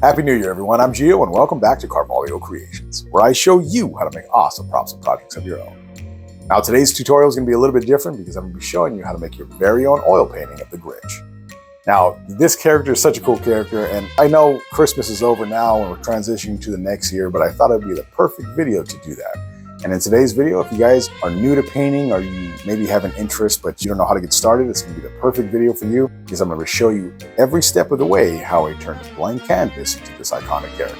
Happy New Year, everyone. I'm Gio, and welcome back to Carvalho Creations, where I show you how to make awesome props and projects of your own. Now, today's tutorial is going to be a little bit different because I'm going to be showing you how to make your very own oil painting of the Grinch. Now, this character is such a cool character, and I know Christmas is over now and we're transitioning to the next year, but I thought it would be the perfect video to do that. And in today's video, if you guys are new to painting or you maybe have an interest but you don't know how to get started, it's going to be the perfect video for you because I'm going to show you every step of the way how I turned a blank canvas into this iconic character.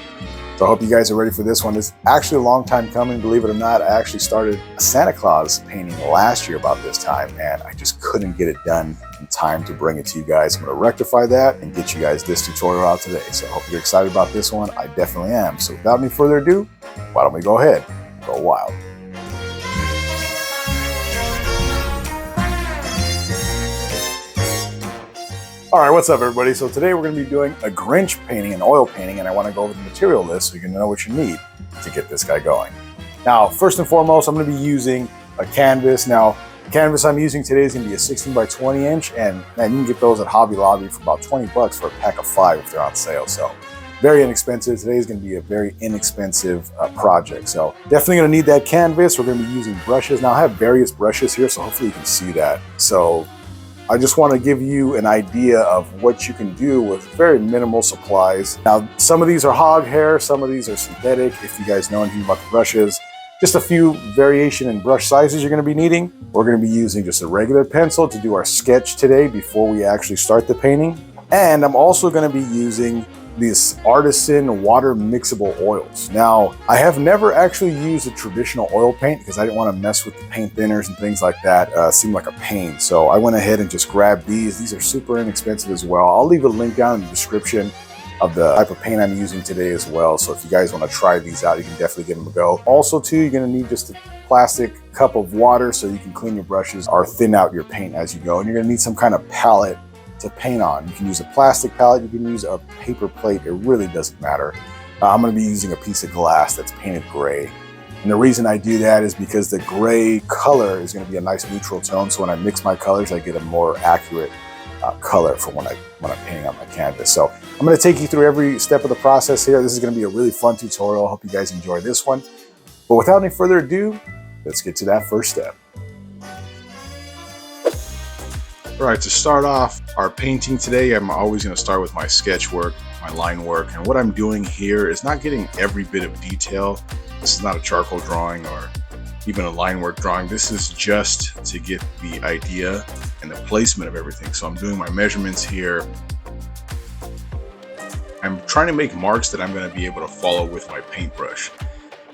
So I hope you guys are ready for this one. It's actually a long time coming, believe it or not. I actually started a Santa Claus painting last year about this time, and I just couldn't get it done in time to bring it to you guys. I'm going to rectify that and get you guys this tutorial out today. So I hope you're excited about this one. I definitely am. So without any further ado, why don't we go ahead? Go wild. All right, what's up everybody? So today we're gonna be doing a Grinch painting, an oil painting, and I wanna go over the material list so you can know what you need to get this guy going. Now, first and foremost, I'm gonna be using a canvas. Now, the canvas I'm using today is gonna be a 16 by 20 inch, and man, you can get those at Hobby Lobby for about 20 bucks for a pack of 5 if they're on sale. So very inexpensive. Today is going to be a very inexpensive project. So definitely going to need that canvas. We're going to be using brushes. Now I have various brushes here, so hopefully you can see that. So I just want to give you an idea of what you can do with very minimal supplies. Now, some of these are hog hair, some of these are synthetic. If you guys know anything about the brushes, just a few variation in brush sizes you're going to be needing. We're going to be using just a regular pencil to do our sketch today before we actually start the painting. And I'm also going to be using these artisan water mixable oils. Now, I have never actually used a traditional oil paint because I didn't want to mess with the paint thinners and things like that. Seemed like a pain. So I went ahead and just grabbed these. These are super inexpensive as well. I'll leave a link down in the description of the type of paint I'm using today as well. So if you guys want to try these out, you can definitely give them a go. Also too, you're going to need just a plastic cup of water so you can clean your brushes or thin out your paint as you go. And you're going to need some kind of palette to paint on. You can use a plastic palette, you can use a paper plate, it really doesn't matter. I'm going to be using a piece of glass that's painted gray. And the reason I do that is because the gray color is going to be a nice neutral tone, so when I mix my colors I get a more accurate color for when I'm painting on my canvas. So I'm going to take you through every step of the process here. This is going to be a really fun tutorial. I hope you guys enjoy this one. But without any further ado, let's get to that first step. All right, to start off our painting today, I'm always going to start with my sketch work, my line work. And what I'm doing here is not getting every bit of detail. This is not a charcoal drawing or even a line work drawing. This is just to get the idea and the placement of everything. So I'm doing my measurements here. I'm trying to make marks that I'm going to be able to follow with my paintbrush,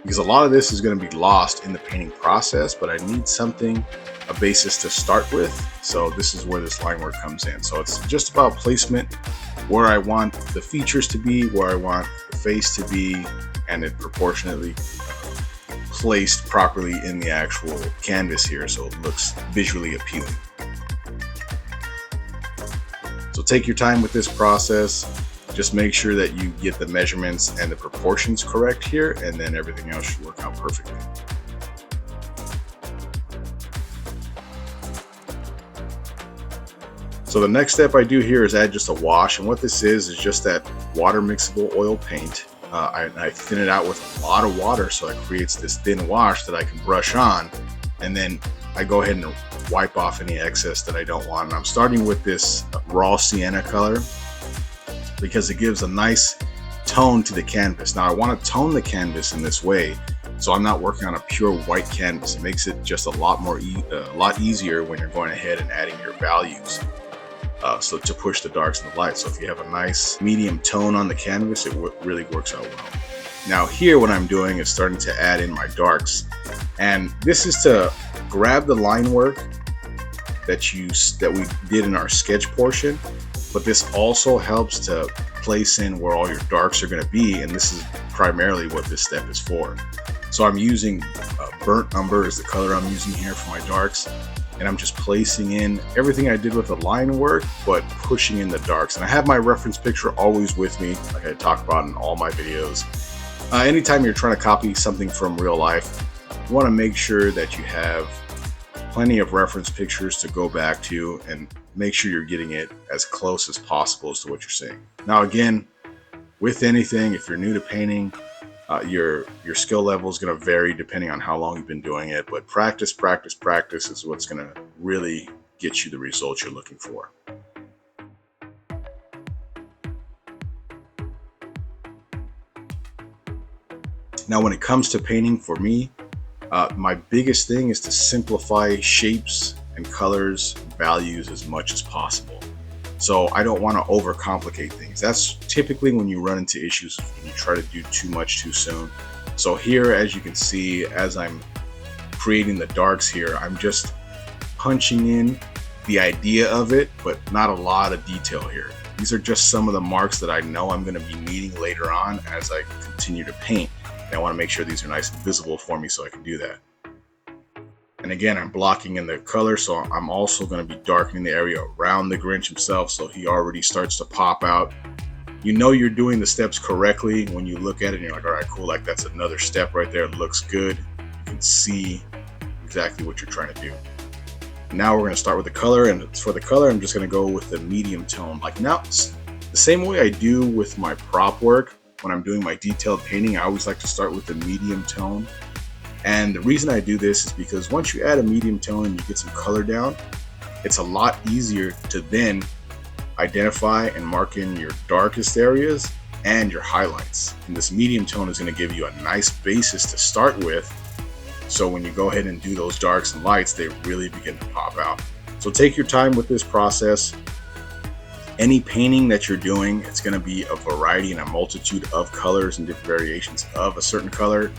because a lot of this is going to be lost in the painting process, but I need something, a basis to start with. So this is where this line work comes in. So it's just about placement, where I want the features to be, where I want the face to be, and it proportionately placed properly in the actual canvas here so it looks visually appealing. So take your time with this process. Just make sure that you get the measurements and the proportions correct here, and then everything else should work out perfectly. So the next step I do here is add just a wash, and what this is just that water mixable oil paint. I thin it out with a lot of water so it creates this thin wash that I can brush on, and then I go ahead and wipe off any excess that I don't want. And I'm starting with this raw sienna color because it gives a nice tone to the canvas. Now I want to tone the canvas in this way, so I'm not working on a pure white canvas. It makes it just a lot easier when you're going ahead and adding your values. So to push the darks and the lights. So if you have a nice medium tone on the canvas, it really works out well. Now here what I'm doing is starting to add in my darks, and this is to grab the line work that we did in our sketch portion, but this also helps to place in where all your darks are going to be, and this is primarily what this step is for. So I'm using burnt umber is the color I'm using here for my darks, and I'm just placing in everything I did with the line work, but pushing in the darks. And I have my reference picture always with me, like I talk about in all my videos. Anytime you're trying to copy something from real life, you want to make sure that you have plenty of reference pictures to go back to and make sure you're getting it as close as possible as to what you're seeing. Now again, with anything, if you're new to painting, your skill level is going to vary depending on how long you've been doing it. But practice, practice, practice is what's going to really get you the results you're looking for. Now, when it comes to painting, for me, my biggest thing is to simplify shapes and colors, values as much as possible. So I don't want to overcomplicate things. That's typically when you run into issues, when you try to do too much too soon. So here, as you can see, as I'm creating the darks here, I'm just punching in the idea of it, but not a lot of detail here. These are just some of the marks that I know I'm going to be needing later on as I continue to paint. And I want to make sure these are nice and visible for me so I can do that. And again, I'm blocking in the color, so I'm also going to be darkening the area around the Grinch himself, so he already starts to pop out. You know you're doing the steps correctly when you look at it and you're like, all right, cool, like that's another step right there. It looks good. You can see exactly what you're trying to do. Now we're going to start with the color, and for the color, I'm just going to go with the medium tone. Like now, the same way I do with my prop work, when I'm doing my detailed painting, I always like to start with the medium tone. And the reason I do this is because once you add a medium tone and you get some color down, it's a lot easier to then identify and mark in your darkest areas and your highlights. And this medium tone is going to give you a nice basis to start with. So when you go ahead and do those darks and lights, they really begin to pop out. So take your time with this process. Any painting that you're doing, it's going to be a variety and a multitude of colors and different variations of a certain color.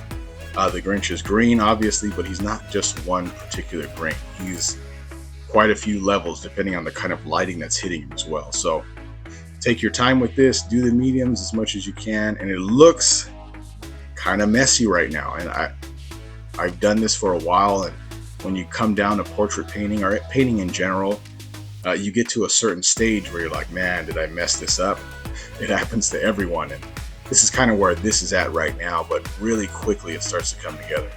The Grinch is green, obviously, but he's not just one particular green. He's quite a few levels depending on the kind of lighting that's hitting him as well. So take your time with this, do the mediums as much as you can. And it looks kind of messy right now. And I've done this for a while. And when you come down to portrait painting or painting in general, you get to a certain stage where you're like, man, did I mess this up? It happens to everyone. And this is kind of where this is at right now, but really quickly it starts to come together.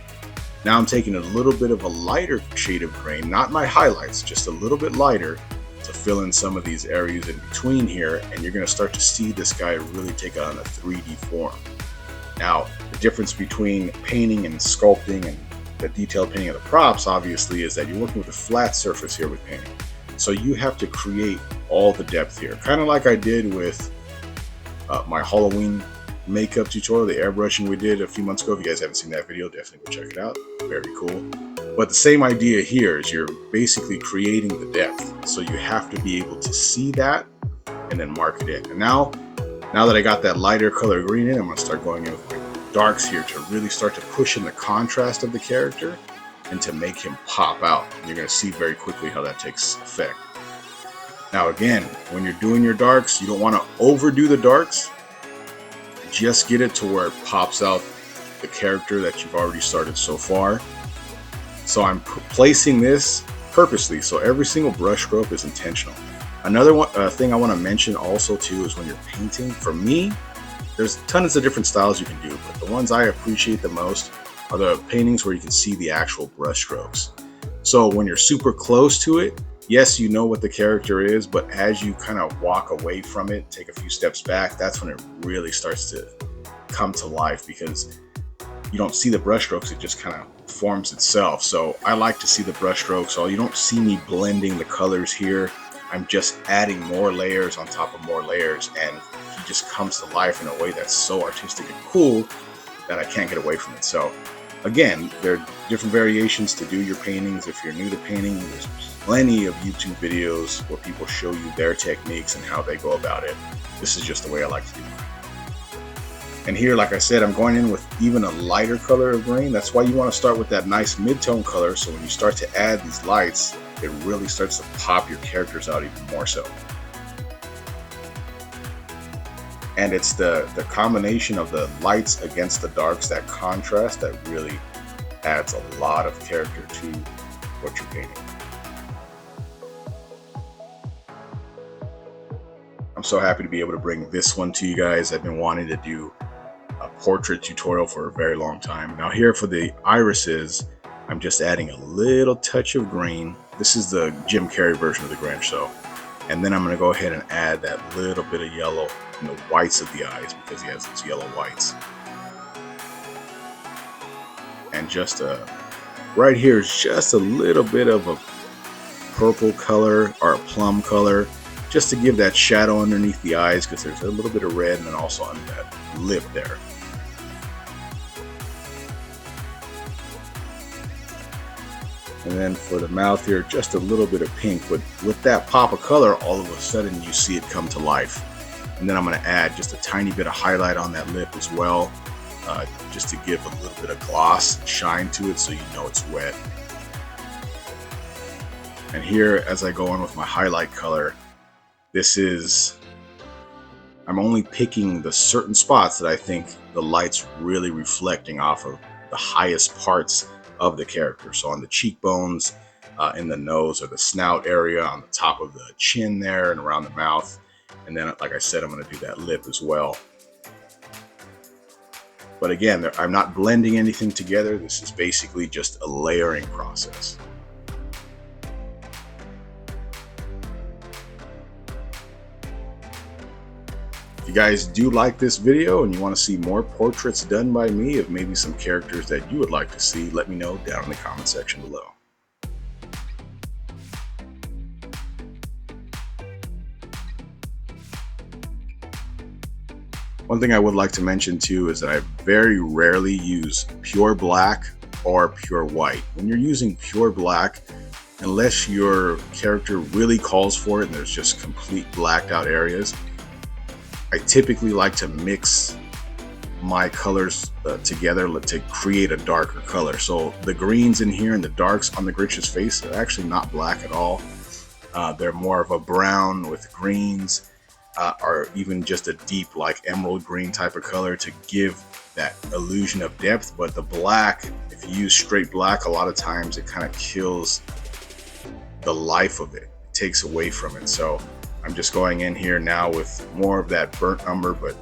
Now I'm taking a little bit of a lighter shade of green, not my highlights, just a little bit lighter to fill in some of these areas in between here, and you're going to start to see this guy really take on a 3D form. Now, the difference between painting and sculpting and the detailed painting of the props, obviously, is that you're working with a flat surface here with painting. So you have to create all the depth here, kind of like I did with my Halloween makeup tutorial, the airbrushing we did a few months ago. If you guys haven't seen that video, definitely go check it out. Very cool. But the same idea here is you're basically creating the depth. So you have to be able to see that and then mark it in. And now that I got that lighter color green in, I'm going to start going in with my darks here to really start to push in the contrast of the character and to make him pop out. And you're going to see very quickly how that takes effect. Now again, when you're doing your darks, you don't want to overdo the darks. Just get it to where it pops out the character that you've already started so far. So I'm placing this purposely, so every single brush stroke is intentional. Another thing I want to mention also too is when you're painting, for me, there's tons of different styles you can do, but the ones I appreciate the most are the paintings where you can see the actual brush strokes. So when you're super close to it, yes, you know what the character is, but as you kind of walk away from it, take a few steps back, that's when it really starts to come to life, because you don't see the brush strokes, it just kind of forms itself. So I like to see the brush strokes, so you don't see me blending the colors here. I'm just adding more layers on top of more layers, and he just comes to life in a way that's so artistic and cool that I can't get away from it. So again, there are different variations to do your paintings. If you're new to painting, there's plenty of YouTube videos where people show you their techniques and how they go about it. This is just the way I like to do it. And here, like I said, I'm going in with even a lighter color of green. That's why you want to start with that nice mid-tone color, so when you start to add these lights, it really starts to pop your characters out even more so. And it's the combination of the lights against the darks, that contrast, that really adds a lot of character to what you're painting. I'm so happy to be able to bring this one to you guys. I've been wanting to do a portrait tutorial for a very long time. Now here for the irises, I'm just adding a little touch of green. This is the Jim Carrey version of the Grinch, so. And then I'm going to go ahead and add that little bit of yellow in the whites of the eyes because he has those yellow whites. And just right here is just a little bit of a purple color or a plum color, just to give that shadow underneath the eyes, because there's a little bit of red and then also under that lip there. And then for the mouth here, just a little bit of pink, but with that pop of color, all of a sudden you see it come to life. And then I'm going to add just a tiny bit of highlight on that lip as well, just to give a little bit of gloss and shine to it so you know it's wet. And here, as I go on with my highlight color, I'm only picking the certain spots that I think the light's really reflecting off of the highest parts of the character. So on the cheekbones, in the nose or the snout area, on the top of the chin there and around the mouth. And then, like I said, I'm going to do that lip as well. But again, I'm not blending anything together. This is basically just a layering process. If you guys do like this video and you want to see more portraits done by me of maybe some characters that you would like to see, let me know down in the comment section below. One thing I would like to mention too is that I very rarely use pure black or pure white. When you're using pure black, unless your character really calls for it and there's just complete blacked out areas, I typically like to mix my colors together to create a darker color. So the greens in here and the darks on the Grinch's face are actually not black at all. They're more of a brown with greens, or even just a deep like emerald green type of color to give that illusion of depth. But the black, if you use straight black, a lot of times it kind of kills the life of it. It takes away from it. So I'm just going in here now with more of that burnt umber, but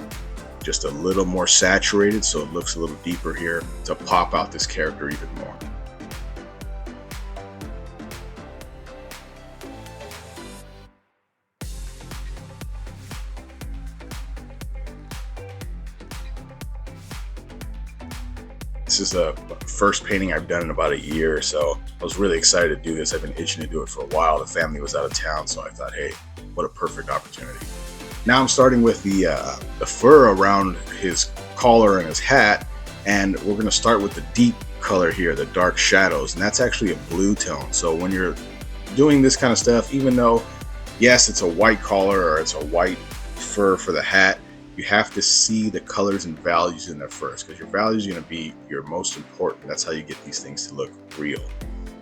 just a little more saturated, so it looks a little deeper here to pop out this character even more. This is the first painting I've done in about a year, so I was really excited to do this. I've been itching to do it for a while. The family was out of town, so I thought, hey, what a perfect opportunity. Now I'm starting with the fur around his collar and his hat, and we're going to start with the deep color here, the dark shadows, and that's actually a blue tone. So when you're doing this kind of stuff, even though, yes, it's a white collar or it's a white fur for the hat, you have to see the colors and values in there first, because your values are going to be your most important. That's how you get these things to look real.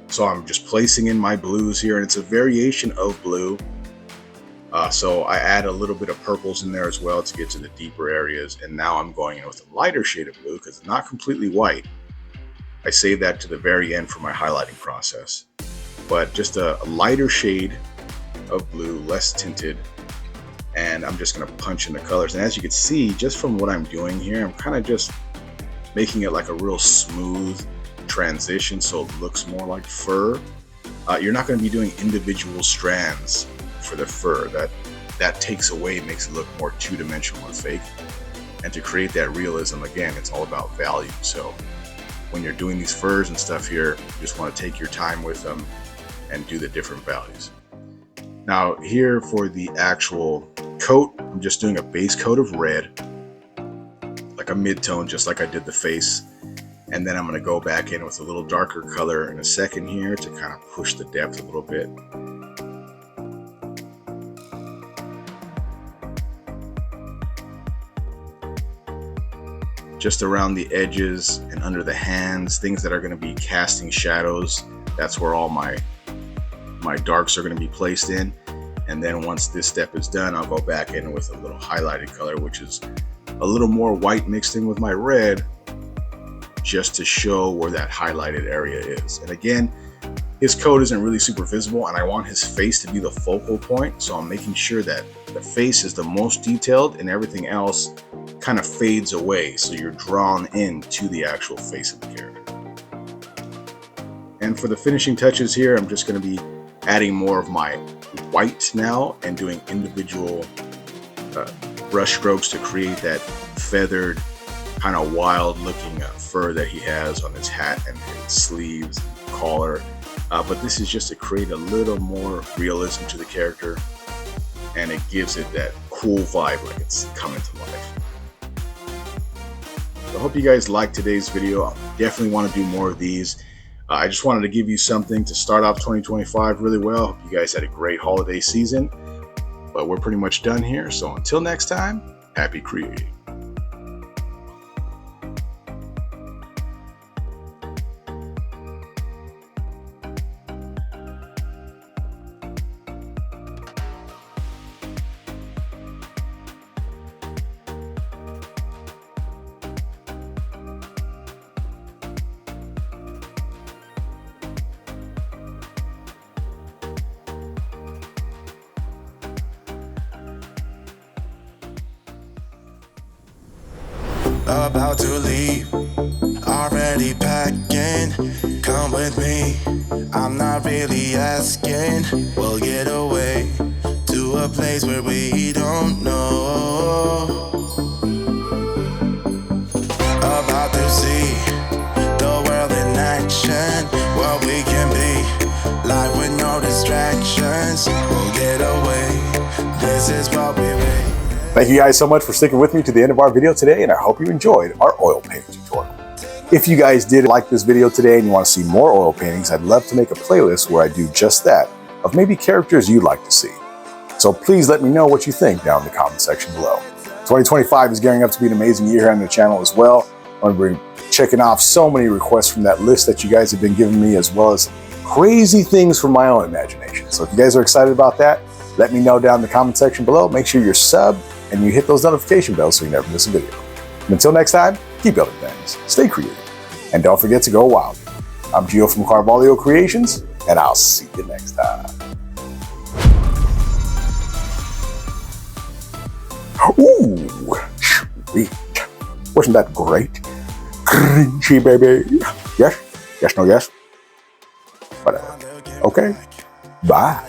So I'm just placing in my blues here, and it's a variation of blue. So I add a little bit of purples in there as well to get to the deeper areas. And now I'm going in with a lighter shade of blue because it's not completely white. I save that to the very end for my highlighting process. But just a lighter shade of blue, less tinted. And I'm just going to punch in the colors. And as you can see, just from what I'm doing here, I'm kind of just making it like a real smooth transition so it looks more like fur. You're not going to be doing individual strands for the fur. That takes away, makes it look more two-dimensional and fake. And to create that realism, again, it's all about value. So when you're doing these furs and stuff here, you just want to take your time with them and do the different values. Now here for the actual coat, I'm just doing a base coat of red, like a mid-tone, just like I did the face. And then I'm going to go back in with a little darker color in a second here to kind of push the depth a little bit. Just around the edges and under the hands, things that are going to be casting shadows. That's where all my darks are going to be placed in. And then once this step is done, I'll go back in with a little highlighted color, which is a little more white mixed in with my red, just to show where that highlighted area is. And again, his coat isn't really super visible, and I want his face to be the focal point. So I'm making sure that the face is the most detailed and everything else kind of fades away, so you're drawn into the actual face of the character. And for the finishing touches here, I'm just going to be adding more of my white now and doing individual brush strokes to create that feathered, kind of wild looking fur that he has on his hat and his sleeves and collar. But this is just to create a little more realism to the character, and it gives it that cool vibe, like it's coming to life. So I hope you guys liked today's video. I definitely want to do more of these. I just wanted to give you something to start off 2025 really well. Hope you guys had a great holiday season, but we're pretty much done here. So until next time, happy creating. About to leave, already packing. Come with me, I'm not really asking. We'll get away to a place where we don't know. About to see the world in action, what we can be, life with no distractions. We'll get away, this is what we made. Thank you guys so much for sticking with me to the end of our video today, and I hope you enjoyed our oil painting tutorial. If you guys did like this video today and you want to see more oil paintings, I'd love to make a playlist where I do just that, of maybe characters you'd like to see. So please let me know what you think down in the comment section below. 2025 is gearing up to be an amazing year here on the channel as well. I'm going to be checking off so many requests from that list that you guys have been giving me, as well as crazy things from my own imagination. So if you guys are excited about that, let me know down in the comment section below. Make sure you're subbed and you hit those notification bells so you never miss a video. And until next time, keep building things, stay creative, and don't forget to go wild. I'm Gio from Carvalho Creations, and I'll see you next time. Ooh, sweet. Wasn't that great? Grinchy, baby. Yes? Yes, no, yes? Whatever. Okay. Bye.